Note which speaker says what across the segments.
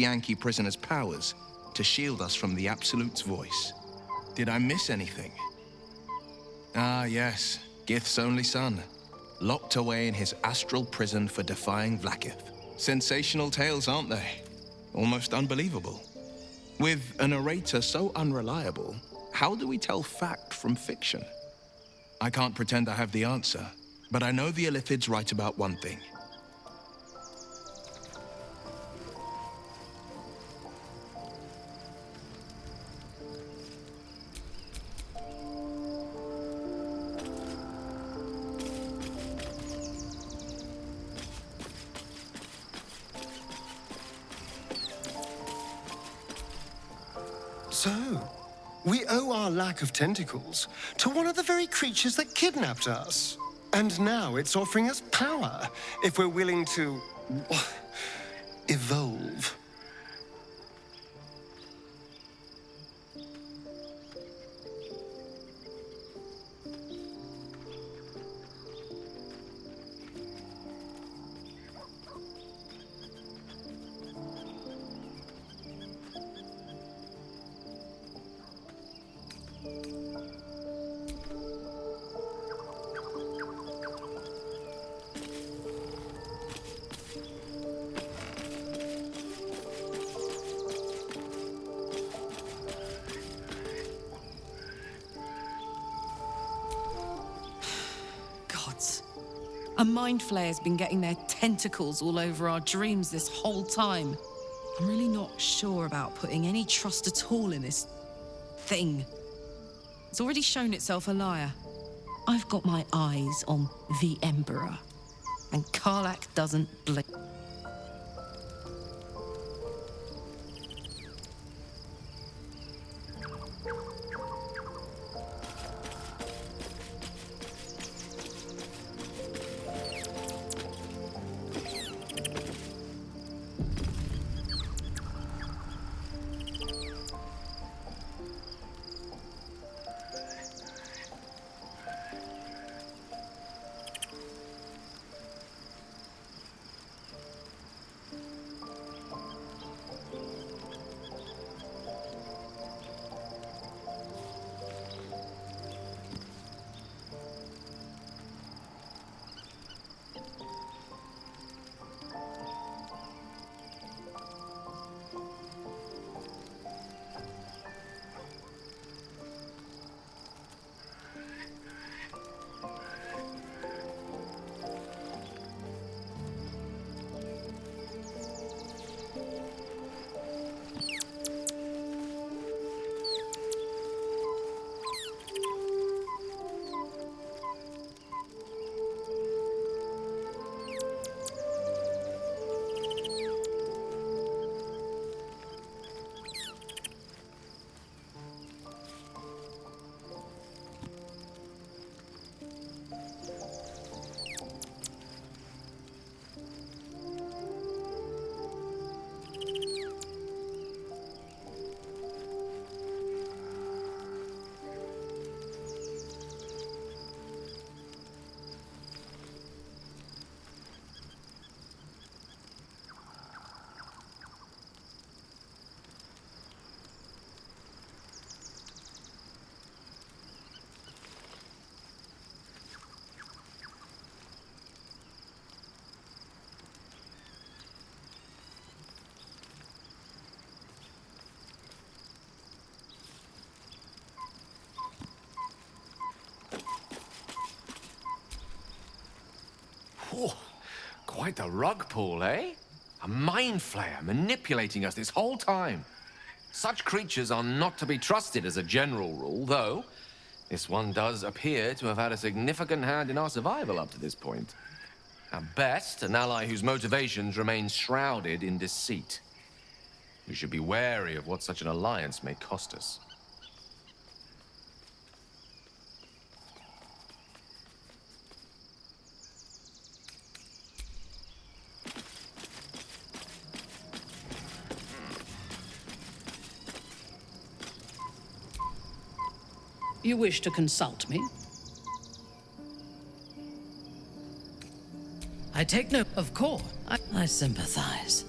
Speaker 1: Yankee prisoner's powers to shield us from the Absolute's voice. Did I miss anything? Ah, yes, Gith's only son, locked away in his astral prison for defying Vlaakith. Sensational tales, aren't they? Almost unbelievable. With a narrator so unreliable, how do we tell fact from fiction? I can't pretend I have the answer, but I know the Illithids write about one thing.
Speaker 2: So, we owe our lack of tentacles to one of the very creatures that kidnapped us. And now it's offering us power if we're willing to evolve.
Speaker 3: A mind flayer's been getting their tentacles all over our dreams this whole time. I'm really not sure about putting any trust at all in this thing. It's already shown itself a liar. I've got my eyes on the Emperor, and Karlach doesn't blink.
Speaker 4: Oh, quite the rug pull, eh? A mind flayer manipulating us this whole time. Such creatures are not to be trusted as a general rule, though this one does appear to have had a significant hand in our survival up to this point. At best, an ally whose motivations remain shrouded in deceit. We should be wary of what such an alliance may cost us.
Speaker 5: You wish to consult me? I take note, of course. I sympathize.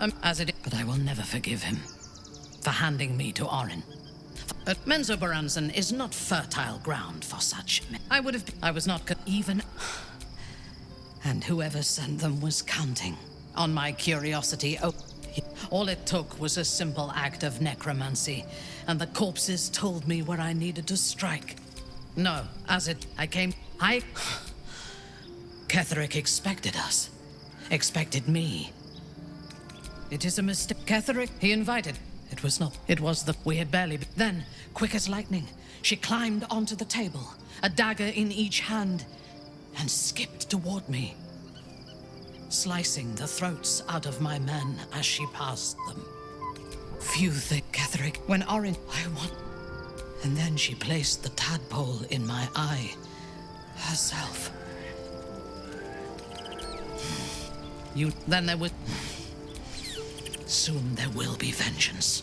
Speaker 5: But I will never forgive him for handing me to Orin. Menzoberranzan is not fertile ground for such. I was not even. And whoever sent them was counting on my curiosity. Oh, all it took was a simple act of necromancy, and the corpses told me where I needed to strike. No, Ketheric expected us. Expected me. It is a mistake. Ketheric, he invited. It was not. It was the. We had barely. Then, quick as lightning, she climbed onto the table, a dagger in each hand, and skipped toward me, slicing the throats out of my men as she passed them. Few think Ketheric, when Orin, I want. And then she placed the tadpole in my eye, herself. Then there would. Soon there will be vengeance.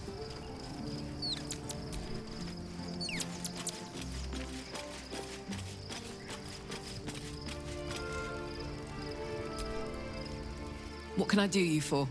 Speaker 3: What can I do you for?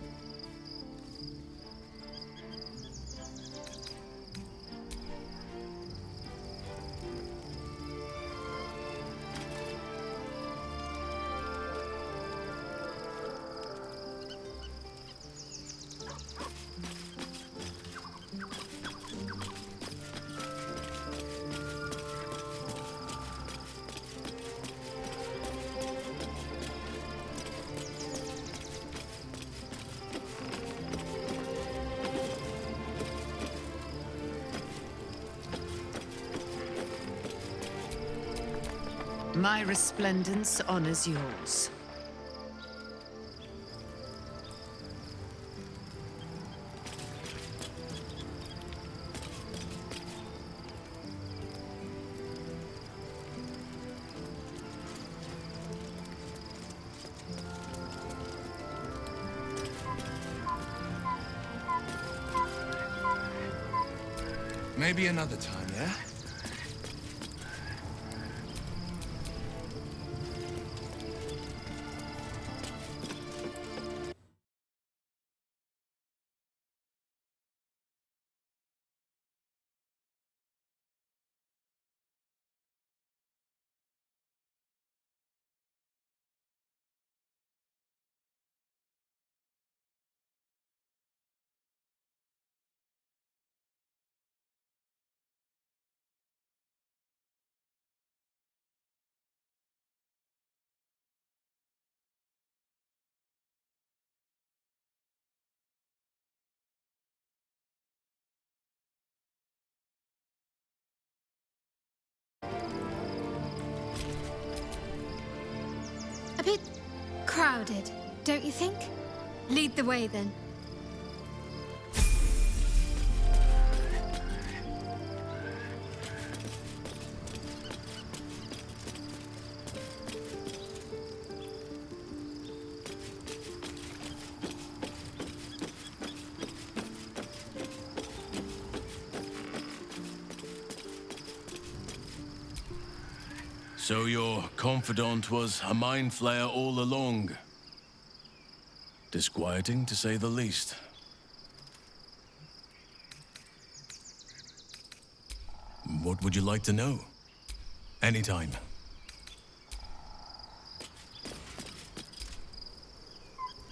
Speaker 6: My resplendence honors yours.
Speaker 1: Maybe another time, yeah?
Speaker 7: A bit crowded, don't you think? Lead the way, then.
Speaker 8: So your confidant was a mind flayer all along. Disquieting, to say the least. What would you like to know? Anytime.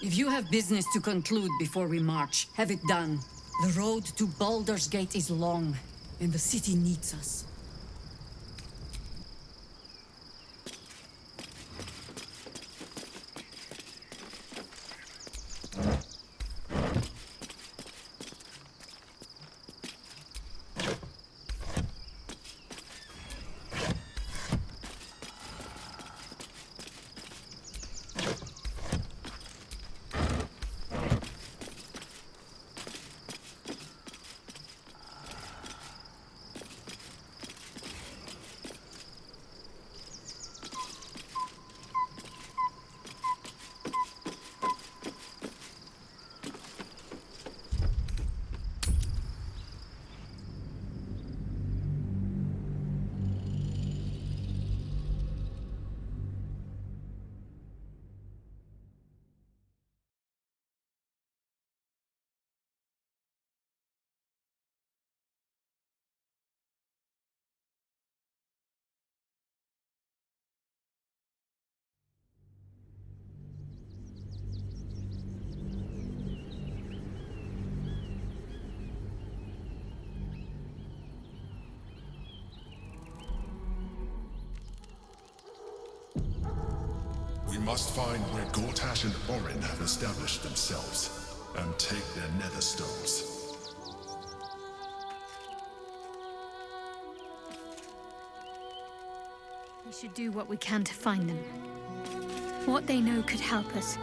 Speaker 9: If you have business to conclude before we march, have it done. The road to Baldur's Gate is long, and the city needs us.
Speaker 10: must find where Gortash and Orin have established themselves, and take their nether stones.
Speaker 7: We should do what we can to find them. What they know could help us.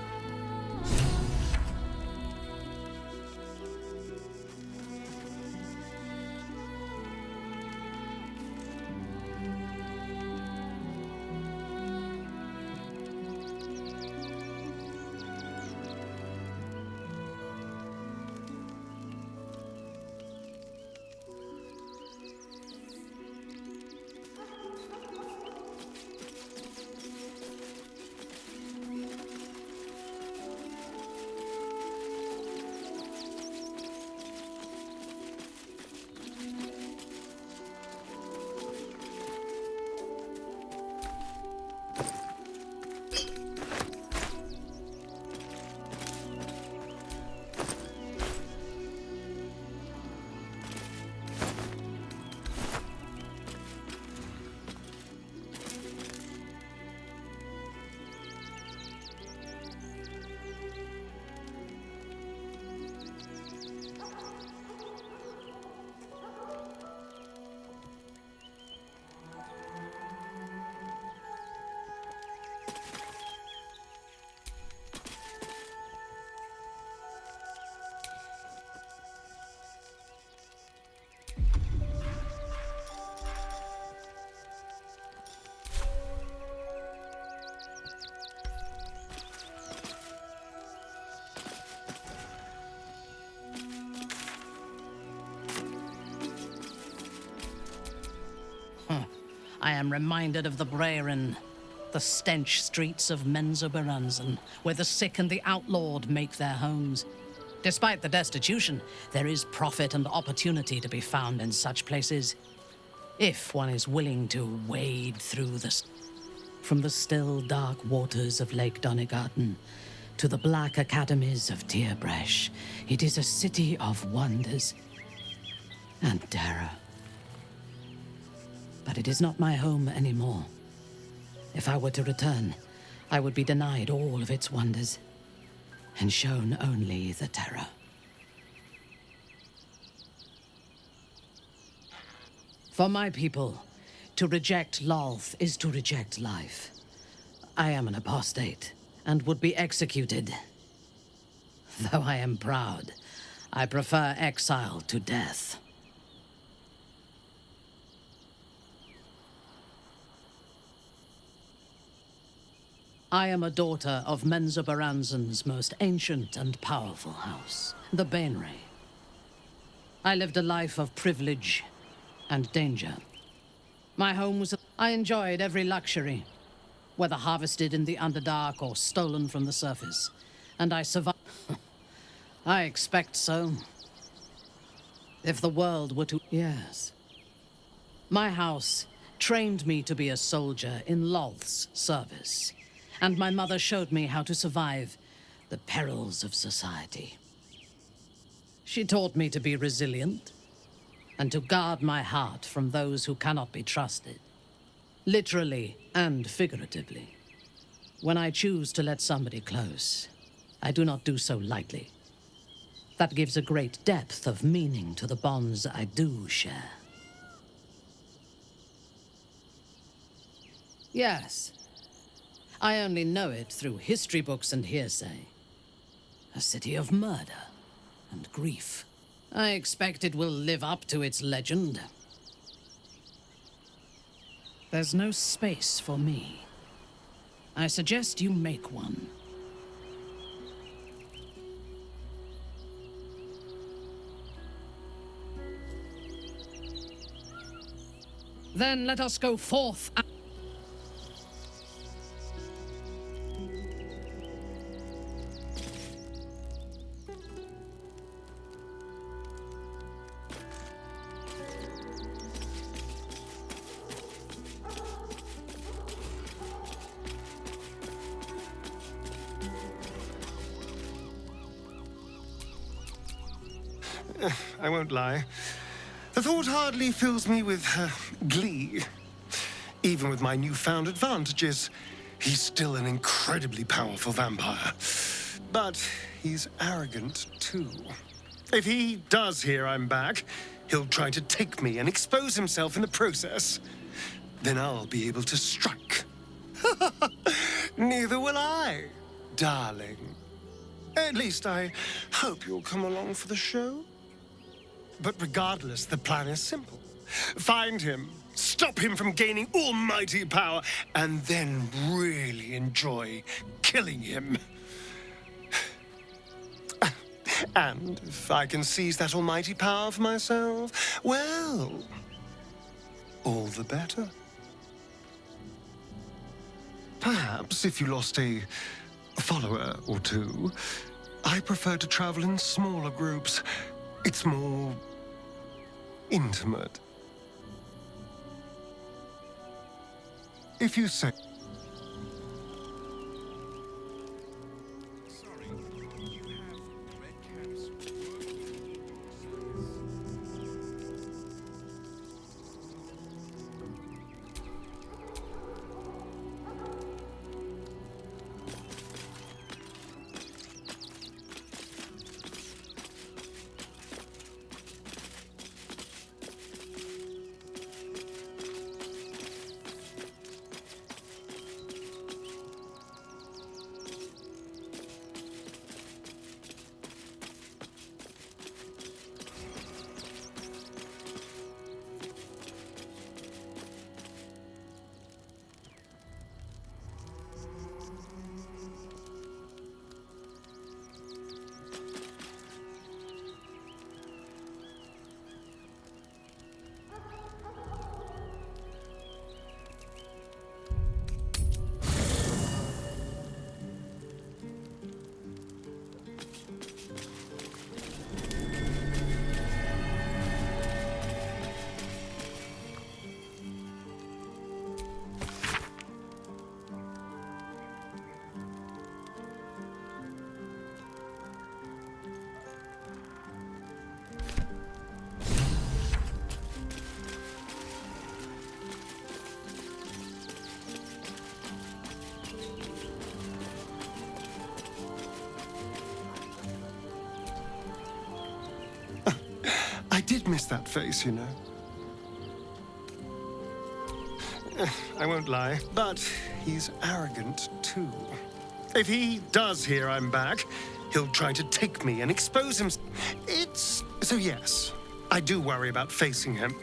Speaker 5: I am reminded of the Brerin, the stench streets of Menzoberranzan, where the sick and the outlawed make their homes. Despite the destitution, there is profit and opportunity to be found in such places, if one is willing to wade through from the still, dark waters of Lake Donegarten to the black academies of Tierbresh. It is a city of wonders and terror. But it is not my home anymore. If I were to return, I would be denied all of its wonders and shown only the terror. For my people, to reject Lolth is to reject life. I am an apostate and would be executed. Though I am proud, I prefer exile to death. I am a daughter of Menzoberranzan's most ancient and powerful house, the Bainray. I lived a life of privilege and danger. My home was... I enjoyed every luxury, whether harvested in the Underdark or stolen from the surface. And I survived. I expect so. If the world were to... Yes. My house trained me to be a soldier in Lolth's service. And my mother showed me how to survive the perils of society. She taught me to be resilient and to guard my heart from those who cannot be trusted, literally and figuratively. When I choose to let somebody close, I do not do so lightly. That gives a great depth of meaning to the bonds I do share. Yes. I only know it through history books and hearsay. A city of murder and grief. I expect it will live up to its legend. There's no space for me. I suggest you make one. Then let us go forth and...
Speaker 2: I won't lie. The thought hardly fills me with glee. Even with my newfound advantages, He's still an incredibly powerful vampire. But he's arrogant, too. If he does hear I'm back, he'll try to take me and expose himself in the process. Then I'll be able to strike. Neither will I, darling. At least I hope you'll come along for the show. But regardless, the plan is simple. Find him, stop him from gaining almighty power, and then really enjoy killing him. And if I can seize that almighty power for myself, well, all the better. Perhaps if you lost a follower or two, I prefer to travel in smaller groups. It's more intimate. If you say... I did miss that face, you know. I won't lie, but he's arrogant, too. If he does hear I'm back, he'll try to take me and expose him. So yes, I do worry about facing him.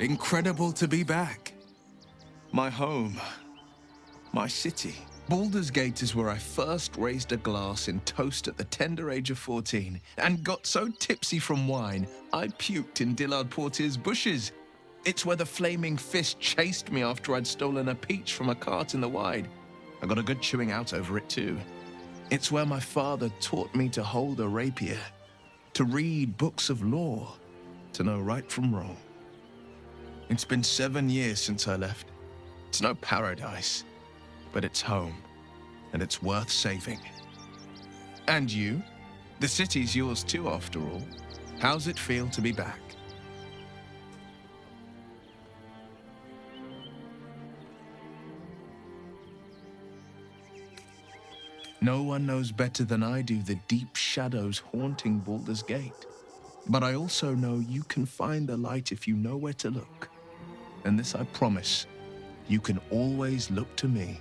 Speaker 1: Incredible to be back. My home. My city. Baldur's Gate is where I first raised a glass in toast at the tender age of 14 and got so tipsy from wine, I puked in Dillard Portier's bushes. It's where the flaming fist chased me after I'd stolen a peach from a cart in the Wide. I got a good chewing out over it too. It's where my father taught me to hold a rapier, to read books of lore, to know right from wrong. It's been 7 years since I left. It's no paradise, but it's home, and it's worth saving. And you? The city's yours too, after all. How's it feel to be back? No one knows better than I do the deep shadows haunting Baldur's Gate. But I also know you can find the light if you know where to look. And this I promise, you can always look to me.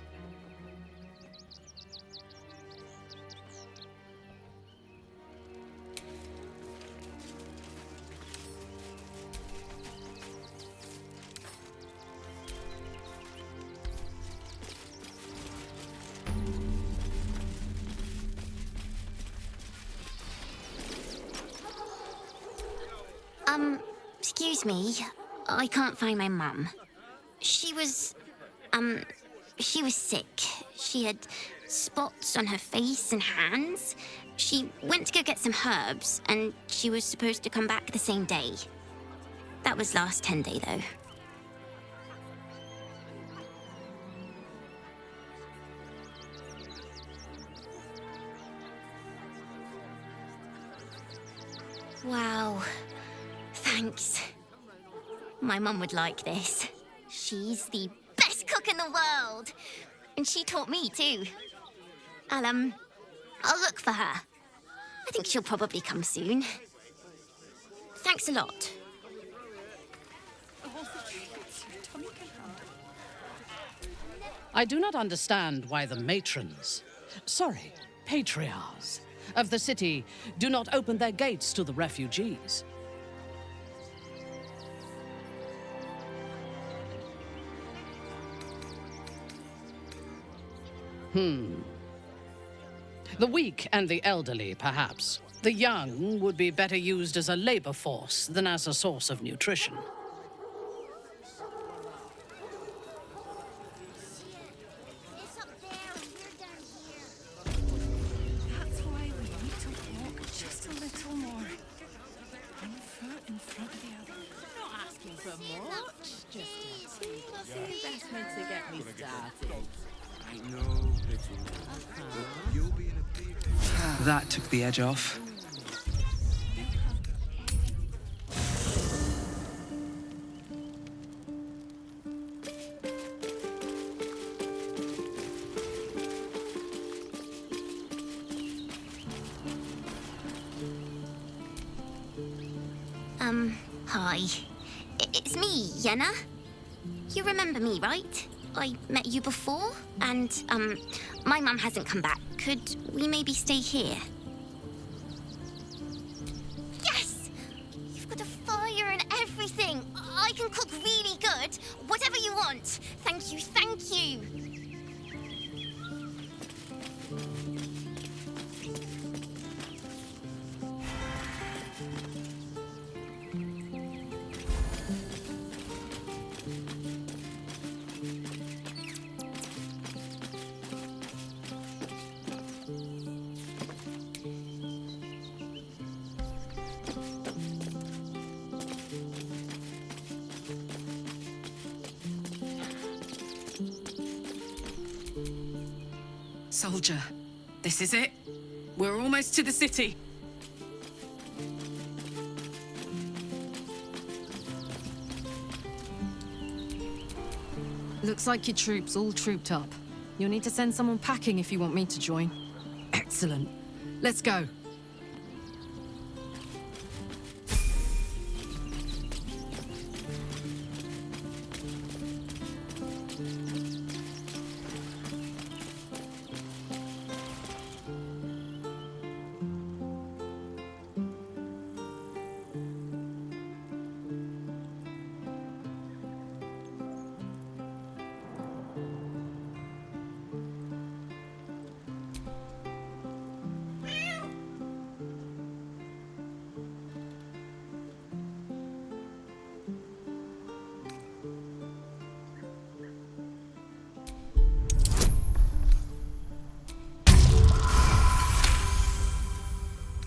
Speaker 11: Excuse me. I can't find my mum. She was sick. She had spots on her face and hands. She went to go get some herbs, and she was supposed to come back the same day. That was last 10 day, though. Wow. Thanks. My mum would like this. She's the best cook in the world. And she taught me too. I'll look for her. I think she'll probably come soon. Thanks a lot.
Speaker 5: I do not understand why the matrons, patriarchs of the city do not open their gates to the refugees. The weak and the elderly, perhaps. The young would be better used as a labor force than as a source of nutrition.
Speaker 3: That's why we need to walk just a little more. One foot in front of the other. Not asking for much, just a teensy investment to get me started.
Speaker 12: That took the edge off.
Speaker 11: Hi. It's me, Yenna. You remember me, right? I met you before, and, my mum hasn't come back. Could we maybe stay here? Yes! You've got a fire and everything. I can cook really good. Whatever you want. Thank you, thank you.
Speaker 3: Soldier, this is it. We're almost to the city. Looks like your troops all trooped up. You'll need to send someone packing if you want me to join. Excellent. Let's go.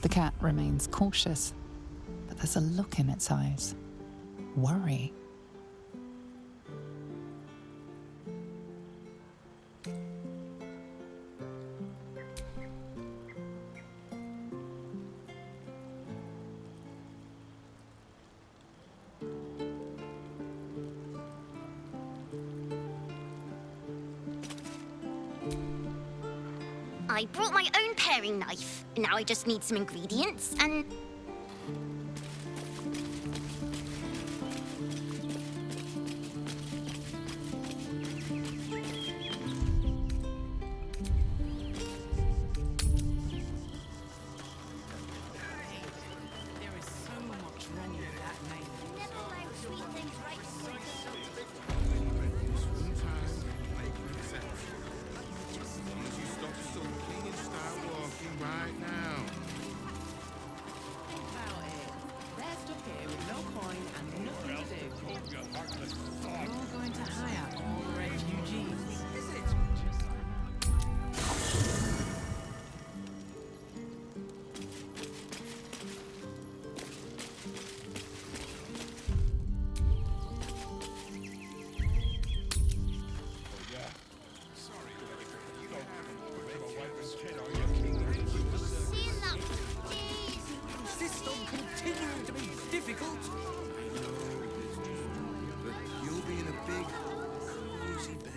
Speaker 13: The cat remains cautious, but there's a look in its eyes. Worry.
Speaker 11: I brought my own paring knife. Now I just need some ingredients and...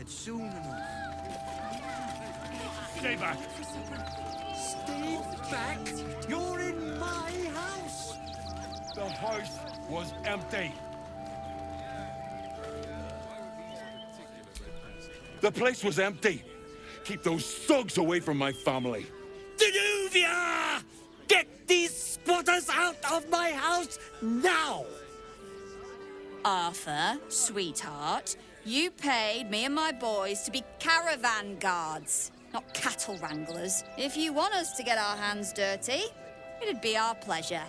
Speaker 14: soon enough.
Speaker 15: Stay back!
Speaker 14: Stay back? You're in my house!
Speaker 15: The house was empty. The place was empty. Keep those thugs away from my family.
Speaker 14: Danuvia! Get these squatters out of my house now!
Speaker 16: Arthur, sweetheart, you paid me and my boys to be caravan guards, not cattle wranglers. If you want us to get our hands dirty, it'd be our pleasure.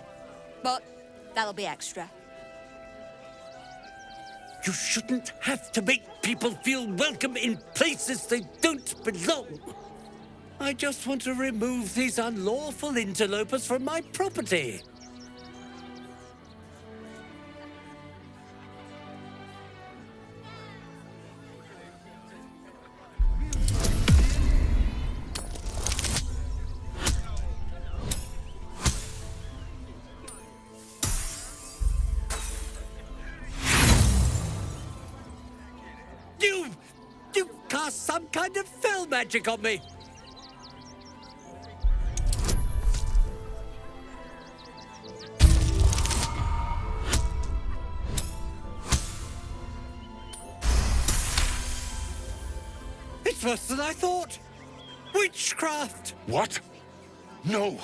Speaker 16: But that'll be extra.
Speaker 14: You shouldn't have to make people feel welcome in places they don't belong. I just want to remove these unlawful interlopers from my property. You cast some kind of fell magic on me. It's worse than I thought. Witchcraft.
Speaker 15: What? No,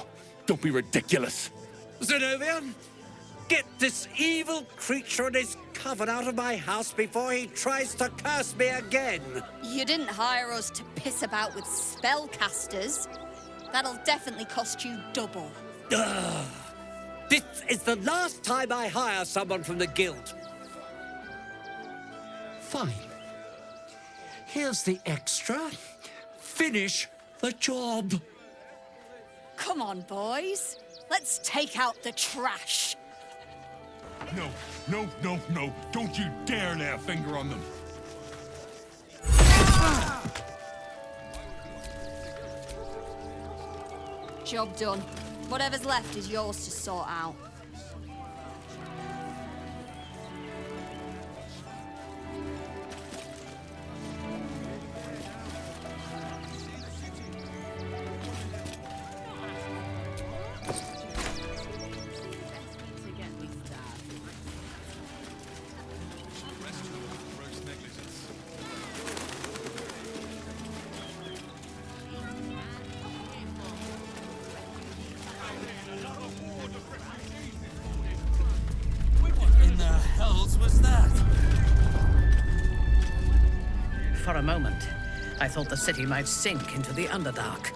Speaker 15: don't be ridiculous.
Speaker 14: Zenobia, get this evil creature and his coven out of my house before he tries to curse me again.
Speaker 16: You didn't hire us to piss about with spellcasters. That'll definitely cost you double.
Speaker 14: Ugh. This is the last time I hire someone from the guild. Fine. Here's the extra. Finish the job.
Speaker 16: Come on, boys. Let's take out the trash.
Speaker 15: No, no, no, no. Don't you dare lay a finger on them.
Speaker 16: Job done. Whatever's left is yours to sort out.
Speaker 5: For a moment, I thought the city might sink into the Underdark.